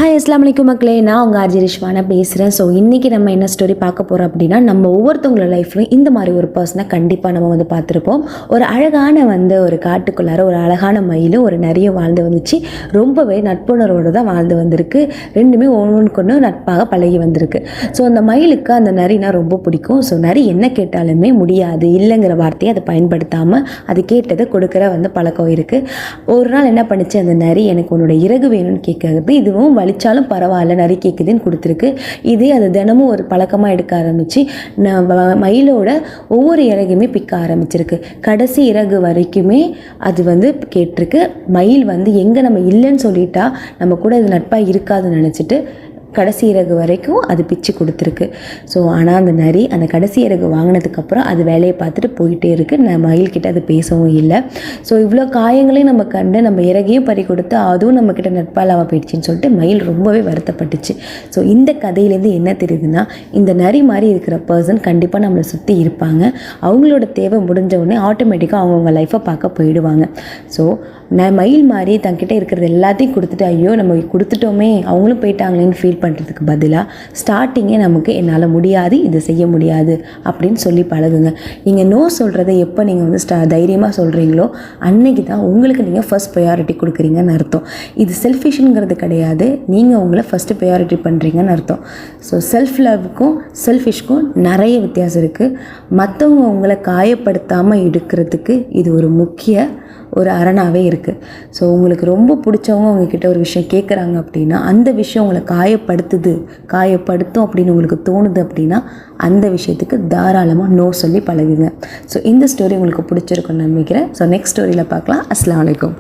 Hi அஸ்லாம் வலைக்கும் மக்களே, நான் உங்கள் ஆர்ஜி ரிஷ்வானா பேசுகிறேன். ஸோ இன்றைக்கி நம்ம என்ன ஸ்டோரி பார்க்க போகிறோம் அப்படின்னா, நம்ம ஒவ்வொருத்தவங்களோட லைஃப்லையும் இந்த மாதிரி ஒரு பர்சனை கண்டிப்பாக நம்ம பார்த்துருப்போம். ஒரு அழகான ஒரு காட்டுக்குள்ளார ஒரு அழகான மயிலும் ஒரு நிறைய வாழ்ந்து வந்துச்சு. ரொம்பவே நட்புணர்வோடு தான் வாழ்ந்து வந்திருக்கு. ரெண்டுமே ஒன்றுக்கு ஒன்று நட்பாக பழகி வந்திருக்கு. ஸோ அந்த மயிலுக்கு அந்த நரினா ரொம்ப பிடிக்கும். ஸோ நரி என்ன கேட்டாலுமே முடியாது இல்லைங்கிற வார்த்தையை அதை பயன்படுத்தாமல் அது கேட்டதை கொடுக்குற பழக்கம் இருக்குது. ஒரு நாள் என்ன பண்ணிச்சு அந்த நரி, எனக்கு உன்னோட இறகு வேணும்னு கேட்குறது. இதுவும் வலிச்சாலும் பரவாயில்ல நரி கேட்குதுன்னு கொடுத்துருக்கு. இதே அது தினமும் ஒரு பழக்கமாக எடுக்க ஆரம்பித்து மயிலோட ஒவ்வொரு இறகுமே பிக்க ஆரம்பிச்சிருக்கு. கடைசி இறகு வரைக்குமே அது கேட்டிருக்கு. மயில் எங்கே நம்ம இல்லைன்னு சொல்லிட்டா நம்ம கூட இது நட்பாக இருக்காதுன்னு நினச்சிட்டு கடைசி இறகு வரைக்கும் அது பிச்சு கொடுத்துருக்கு. ஸோ ஆனால் அந்த நரி அந்த கடைசி இறகு வாங்கினதுக்கப்புறம் அது வேலையை பார்த்துட்டு போயிட்டே இருக்குது. மயில்கிட்ட அது பேசவும் இல்லை. ஸோ இவ்வளோ காயங்களையும் நம்ம கண்டு நம்ம இறகையும் பறி கொடுத்து அதுவும் நம்மக்கிட்ட நட்பாலாக போயிடுச்சின்னு சொல்லிட்டு மயில் ரொம்பவே வருத்தப்பட்டுச்சு. ஸோ இந்த கதையிலேருந்து என்ன தெரியுதுன்னா, இந்த நரி மாதிரி இருக்கிற பர்சன் கண்டிப்பாக நம்மளை சுற்றி இருப்பாங்க. அவங்களோட தேவை முடிஞ்ச உடனே ஆட்டோமேட்டிக்காக அவங்கவுங்க லைஃப்பை பார்க்க போயிடுவாங்க. ஸோ மயில் மாதிரி தங்கிட்ட இருக்கிறது எல்லாத்தையும் கொடுத்துட்டு ஐயோ நம்ம கொடுத்துட்டோமே அவங்களும் போயிட்டாங்களேன்னு ஃபீல் பண்ணுறதுக்கு பதிலாக ஸ்டார்டிங்கே நமக்கு என்னால் முடியாது, இது செய்ய முடியாது அப்படின்னு சொல்லி பழகுங்க. நீங்கள் நோ சொல்கிறத எப்போ நீங்கள் தைரியமாக சொல்கிறீங்களோ அன்னைக்கு தான் உங்களுக்கு நீங்கள் ஃபர்ஸ்ட் ப்ரையாரிட்டி கொடுக்குறீங்கன்னு அர்த்தம். இது செல்ஃபிஷ்ங்கிறது கிடையாது, நீங்கள் உங்களை ஃபஸ்ட்டு ப்ரையாரிட்டி பண்ணுறீங்கன்னு அர்த்தம். ஸோ செல்ஃப் லவ்வுக்கும் செல்ஃபிஷ்க்கும் நிறைய வித்தியாசம் இருக்குது. மற்றவங்க உங்களை காயப்படுத்தாமல் எடுக்கிறதுக்கு இது ஒரு முக்கிய அரணாகவே இருக்குது. ஸோ உங்களுக்கு ரொம்ப பிடிச்சவங்க உங்ககிட்ட ஒரு விஷயம் கேட்குறாங்க அப்படின்னா அந்த விஷயம் உங்களை காயப்படுத்தும் அப்படின்னு உங்களுக்கு தோணுது அப்படின்னா அந்த விஷயத்துக்கு தாராளமாக நோ சொல்லி பழகுங்க. ஸோ இந்த ஸ்டோரி உங்களுக்கு பிடிச்சிருக்குன்னு நம்பிக்கிறேன். ஸோ நெக்ஸ்ட் ஸ்டோரியில் பார்க்கலாம். அஸ்ஸலாமு அலைக்கும்.